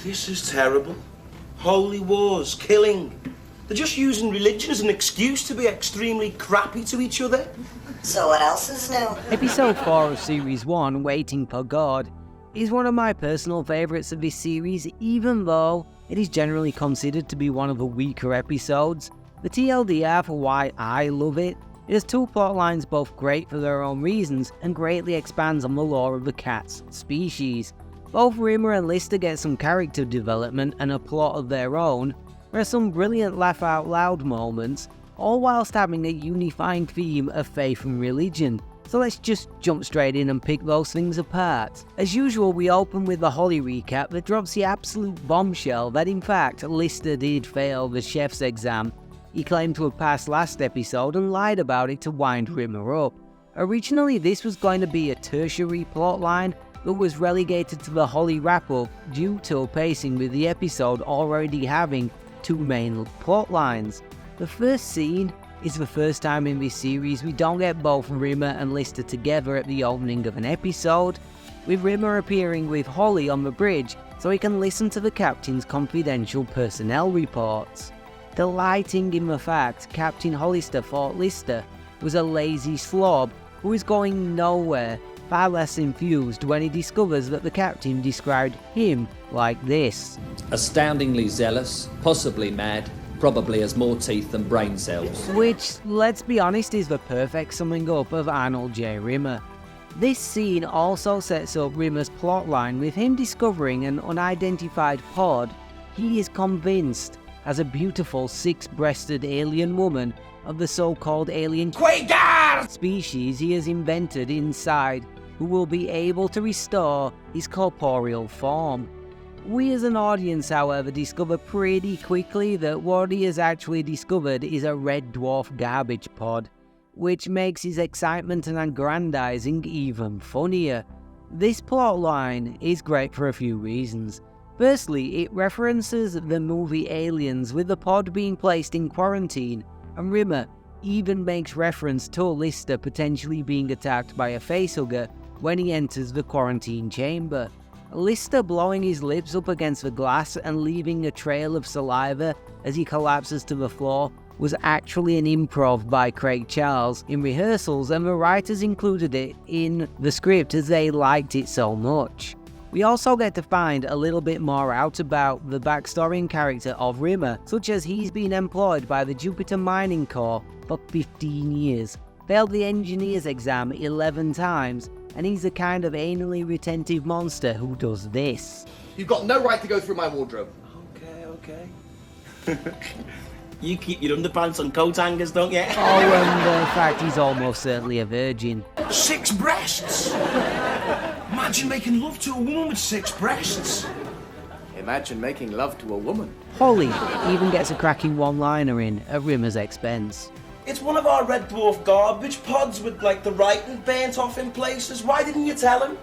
This is terrible. Holy wars, killing. They're just using religion as an excuse to be extremely crappy to each other. So what else is new? Episode 4 of Series 1, Waiting for God, is one of my personal favourites of this series, even though it is generally considered to be one of the weaker episodes. The TLDR for why I love it, it has two plotlines both great for their own reasons and greatly expands on the lore of the cat's species. Both Rimmer and Lister get some character development and a plot of their own. There are some brilliant laugh out loud moments, all whilst having a unifying theme of faith and religion. So let's just jump straight in and pick those things apart. As usual, we open with the Holly recap that drops the absolute bombshell that in fact Lister did fail the chef's exam. He claimed to have passed last episode and lied about it to wind Rimmer up. Originally this was going to be a tertiary plotline, but was relegated to the Holly wrap-up due to pacing with the episode already having two main plotlines. The first scene is the first time in this series we don't get both Rimmer and Lister together at the opening of an episode, with Rimmer appearing with Holly on the bridge so he can listen to the captain's confidential personnel reports. Delighting in the fact Captain Hollister thought Lister was a lazy slob who is going nowhere, far less enthused when he discovers that the captain described him like this. Astoundingly zealous, possibly mad, probably has more teeth than brain cells. Which, let's be honest, is the perfect summing up of Arnold J. Rimmer. This scene also sets up Rimmer's plotline with him discovering an unidentified pod he is convinced has a beautiful six-breasted alien woman of the so-called alien Quagar species he has invented inside, who will be able to restore his corporeal form. We as an audience, however, discover pretty quickly that what he has actually discovered is a Red Dwarf garbage pod, which makes his excitement and aggrandizing even funnier. This plotline is great for a few reasons. Firstly, it references the movie Aliens with the pod being placed in quarantine, and Rimmer even makes reference to Lister potentially being attacked by a facehugger when he enters the quarantine chamber. Lister blowing his lips up against the glass and leaving a trail of saliva as he collapses to the floor was actually an improv by Craig Charles in rehearsals, and the writers included it in the script as they liked it so much. We also get to find a little bit more out about the backstory and character of Rimmer, such as he's been employed by the Jupiter Mining Corps for 15 years, failed the engineer's exam 11 times, and he's the kind of anally retentive monster who does this. You've got no right to go through my wardrobe. Okay. You keep your underpants on coat hangers, don't you? Oh, and the fact he's almost certainly a virgin. 6 breasts! Imagine making love to a woman with 6 breasts. Imagine making love to a woman. Holly even gets a cracking one-liner in at Rimmer's expense. It's one of our Red Dwarf garbage pods with like the writing burnt off in places. Why didn't you tell him?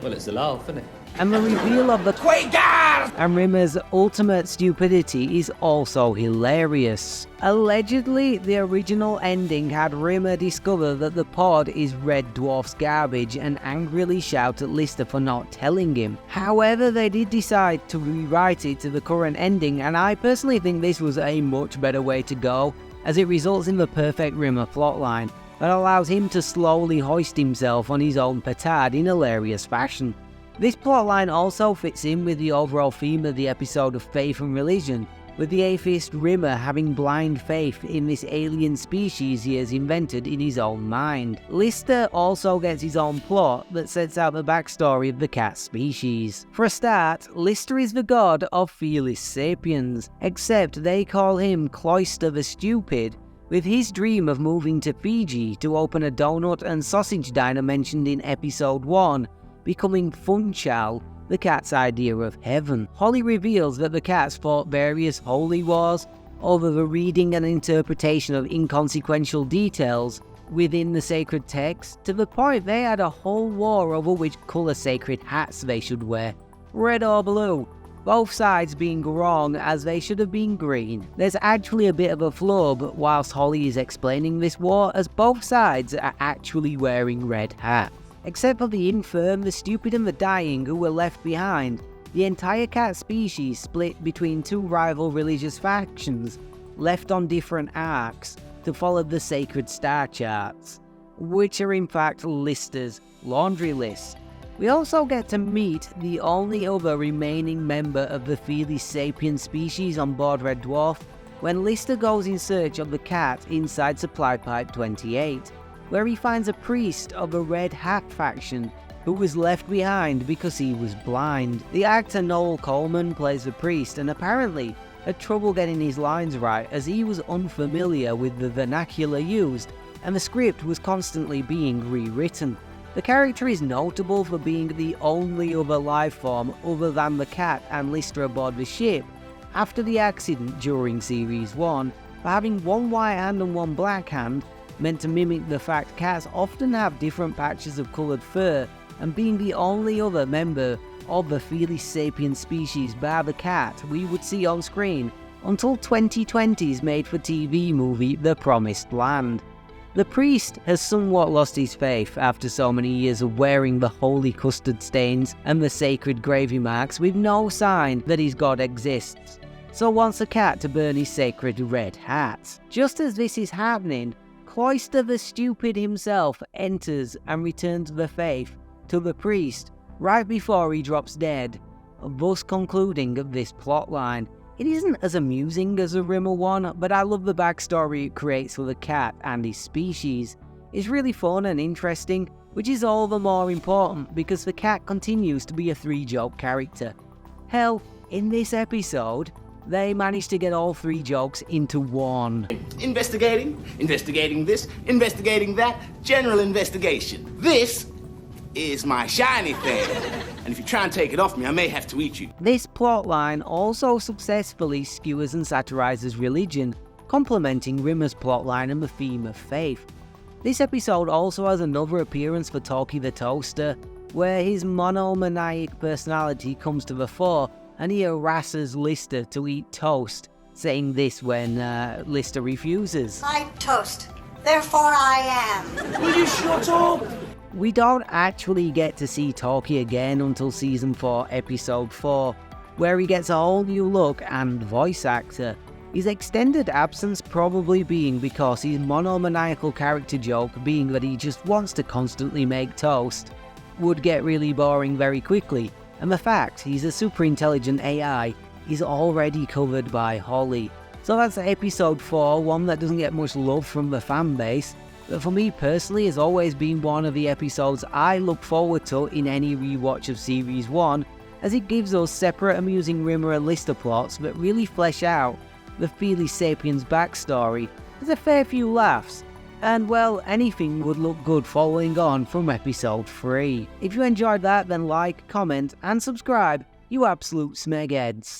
Well, it's a laugh, isn't it? And the reveal of the Quagar! and Rimmer's ultimate stupidity is also hilarious. Allegedly, the original ending had Rimmer discover that the pod is Red Dwarf's garbage and angrily shout at Lister for not telling him. However, they did decide to rewrite it to the current ending, and I personally think this was a much better way to go, as it results in the perfect Rimmer plotline that allows him to slowly hoist himself on his own petard in hilarious fashion. This plotline also fits in with the overall theme of the episode of faith and religion, with the atheist Rimmer having blind faith in this alien species he has invented in his own mind. Lister also gets his own plot that sets out the backstory of the cat species. For a start, Lister is the god of Felis Sapiens, except they call him Cloister the Stupid, with his dream of moving to Fiji to open a donut and sausage diner mentioned in episode 1, becoming Funchal, the cat's idea of heaven. Holly reveals that the cats fought various holy wars over the reading and interpretation of inconsequential details within the sacred text, to the point they had a whole war over which colour sacred hats they should wear, red or blue, both sides being wrong as they should have been green. There's actually a bit of a flub whilst Holly is explaining this war, as both sides are actually wearing red hats. Except for the infirm, the stupid and the dying who were left behind, the entire cat species split between two rival religious factions, left on different arcs to follow the sacred star charts, which are in fact Lister's laundry list. We also get to meet the only other remaining member of the Felis sapien species on board Red Dwarf when Lister goes in search of the cat inside Supply Pipe 28, where he finds a priest of the Red Hat faction who was left behind because he was blind. The actor Noel Coleman plays the priest and apparently had trouble getting his lines right as he was unfamiliar with the vernacular used and the script was constantly being rewritten. The character is notable for being the only other life form other than the cat and Lister aboard the ship after the accident during Series 1, for having one white hand and one black hand, meant to mimic the fact cats often have different patches of coloured fur, and being the only other member of the Felis sapien species bar the cat we would see on screen until 2020's made-for-TV movie The Promised Land. The priest has somewhat lost his faith after so many years of wearing the holy custard stains and the sacred gravy marks with no sign that his god exists, so wants a cat to burn his sacred red hat. Just as this is happening, Cloister the Stupid himself enters and returns the faith to the priest right before he drops dead, thus concluding this plotline. It isn't as amusing as the Rimmer one, but I love the backstory it creates for the cat and his species. It's really fun and interesting, which is all the more important because the cat continues to be a 3-joke character. Hell, in this episode, they managed to get all 3 jokes into one. Investigating this, investigating that, general investigation. This is my shiny thing. And if you try and take it off me, I may have to eat you. This plotline also successfully skewers and satirizes religion, complementing Rimmer's plotline and the theme of faith. This episode also has another appearance for Talkie the Toaster, where his monomaniac personality comes to the fore and he harasses Lister to eat toast, saying this when Lister refuses. I'm toast, therefore I am. Will you shut up? We don't actually get to see Talkie again until Season 4, Episode 4, where he gets a whole new look and voice actor. His extended absence probably being because his monomaniacal character joke being that he just wants to constantly make toast would get really boring very quickly, and the fact he's a super intelligent AI is already covered by Holly. So that's Episode 4, one that doesn't get much love from the fan base, but for me personally has always been one of the episodes I look forward to in any rewatch of Series 1, as it gives us separate amusing Rimmer and Lister plots that really flesh out the Felis sapiens backstory. There's a fair few laughs, and well, anything would look good following on from Episode 3. If you enjoyed that, then like, comment and subscribe, you absolute smegheads.